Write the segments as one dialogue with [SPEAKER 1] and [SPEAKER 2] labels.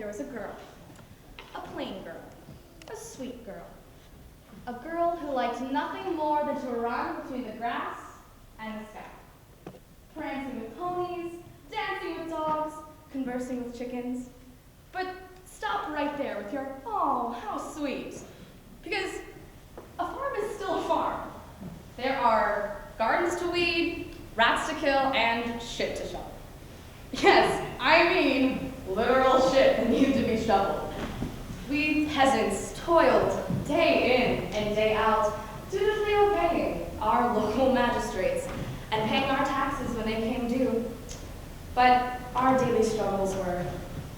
[SPEAKER 1] was a girl, a plain girl, a sweet girl, a girl who liked nothing more than to run between the grass and the sky, prancing with ponies, dancing with dogs, conversing with chickens. But stop right there with your, oh, how sweet, because a farm is still a farm. There are gardens to weed, rats to kill, and shit to shovel. Yes, I mean literal shit that needed to be shoveled. We peasants toiled day in and day out, dutifully obeying our local magistrates and paying our taxes when they came due. But our daily struggles were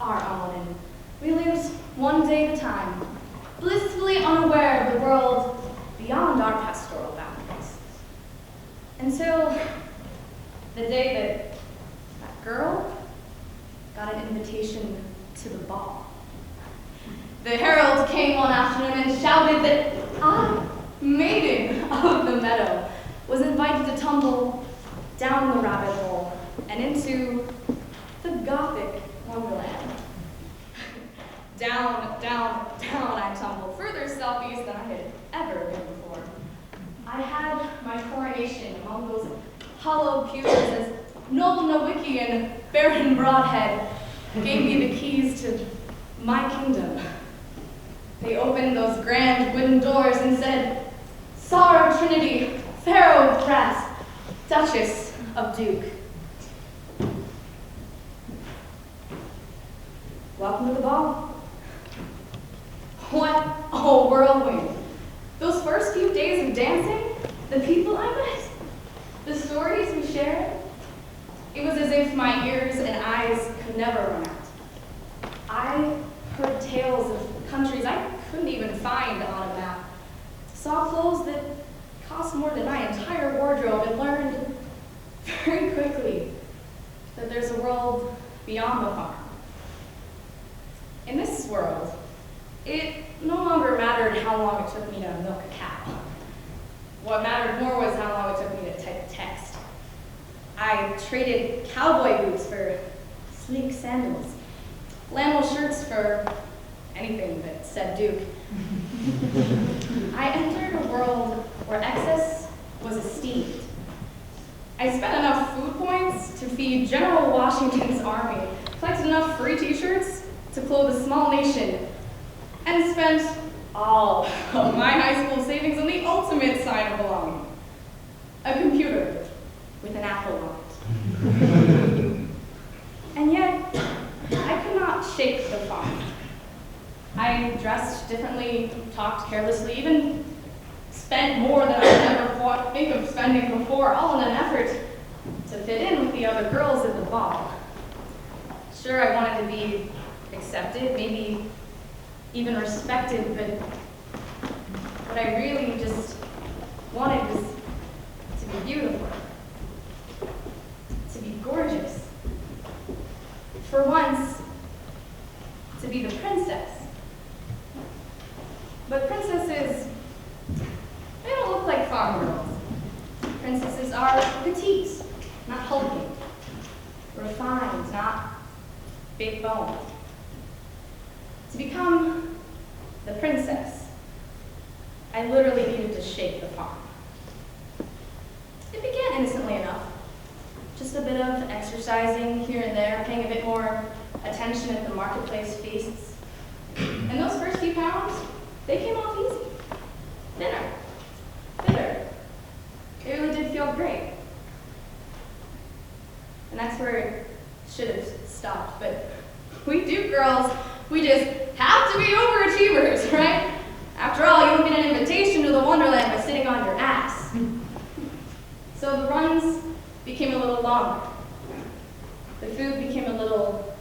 [SPEAKER 1] our own, and we lived one day at a time, blissfully unaware of the world beyond our pastoral boundaries. Until the day that girl got an invitation to the ball. The herald came one afternoon and shouted that I, maiden of the meadow, was invited to tumble down the rabbit hole and into the Gothic Wonderland. Down, down, down I tumbled, further southeast than I had ever been before. I had my coronation among those hollow pews as noble Nowickian Baron Broadhead gave me the keys to my kingdom. They opened those grand wooden doors and said, Tsar of Trinity, Pharaoh of Brass, Duchess of Duke. Welcome to the ball. What a whirlwind. Those first few days of dancing, the people I met, the stories we shared, it was as if my ears and eyes could never run out. I heard tales of countries I couldn't even find on a map, saw clothes that cost more than my entire wardrobe, and learned very quickly that there's a world beyond the farm. In this world, it no longer mattered how long it took me to milk a cow. What mattered more was how long it took me to type a text. I traded cowboy boots for sleek sandals, flannel shirts for anything that said Duke. I entered a world where excess was esteemed. I spent enough food points to feed General Washington's army, collected enough free t-shirts to clothe a small nation, and spent all of my high school savings on the ultimate sign of belonging, a computer with an apple on it. And yet, I could not shake the farm. I dressed differently, talked carelessly, even spent more than I would ever think of spending before, all in an effort to fit in with the other girls at the ball. Sure, I wanted to be accepted, maybe even respected, but what I really just wanted was to be beautiful, to be gorgeous. For once, to be the princess. But princesses, they don't look like farm girls. Princesses are petite, not hulking, refined, not big boned. To become the princess, I literally needed to shake the farm. It began innocently enough. Just a bit of exercising here and there, paying a bit more attention at the marketplace feasts. And those first few pounds, they came off easy. Thinner, bitter. It really did feel great. And that's where it should have stopped, but we do, girls. We just have to be overachievers, right? After all, you don't get an invitation to the Wonderland by sitting on your ass. So the runs became a little longer. The food became a little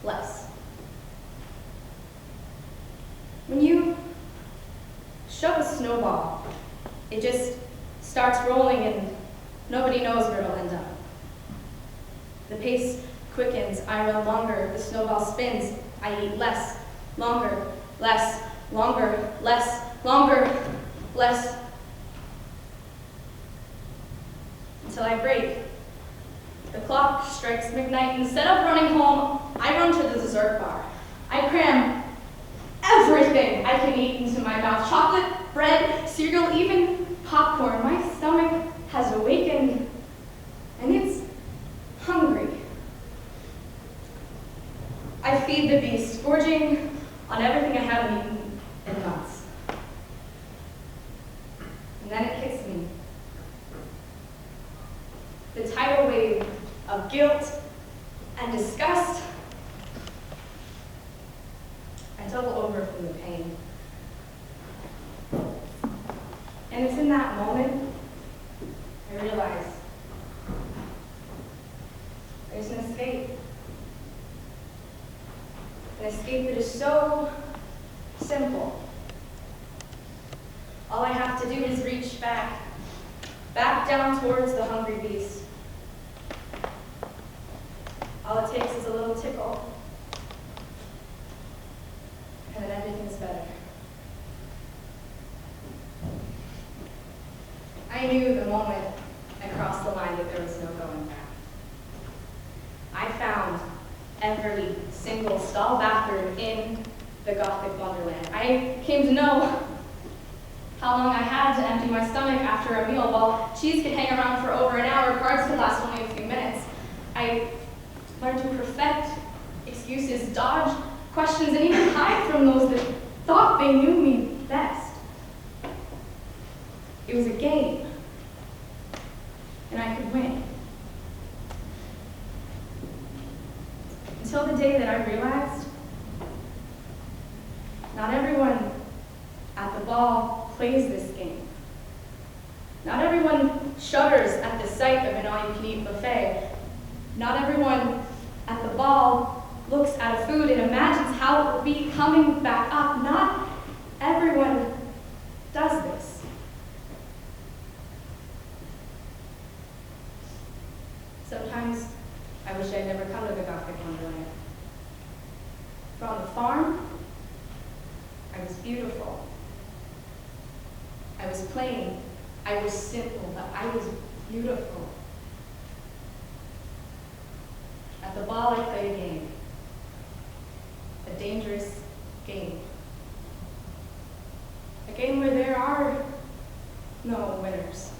[SPEAKER 1] less. When you shove a snowball, it just starts rolling and nobody knows where it'll end up. The pace quickens, I run longer, the snowball spins, I eat less, longer, less, longer, less, longer, less, until I break. The clock strikes midnight, and instead of running home, I run to the dessert bar. I cram everything I can eat into my mouth. Chocolate, bread, cereal, even popcorn. My stomach has awakened, and it's hungry. I feed the beast, gorging on everything I haven't eaten in months. And then it hits me. The tidal wave of guilt and disgust. I double over from the pain. And it's in that moment I realize there's an escape. An escape that is so simple. All I have to do is reach back down towards the hungry beast. All it takes is a little tickle, and then everything's better. I knew the moment I crossed the line that there was no going back. I found every single stall bathroom in the Gothic Wonderland. I came to know how long I had to empty my stomach after a meal. While cheese could hang around for over an hour, cards could last only a few minutes. I learned to perfect excuses, dodge questions, and even hide from those that thought they knew me best. It was a game, and I could win. Until the day that I realized not everyone at the ball plays this game. Not everyone shudders at the sight of an all-you-can-eat buffet. Not everyone at the ball looks at a food and imagines how it will be coming back up. Not everyone does this. Sometimes I wish I'd never come to the Gothic Wonderland. For on the farm, I was beautiful. I was plain. I was simple, but I was beautiful. At the ball, I played a game. A dangerous game. A game where there are no winners.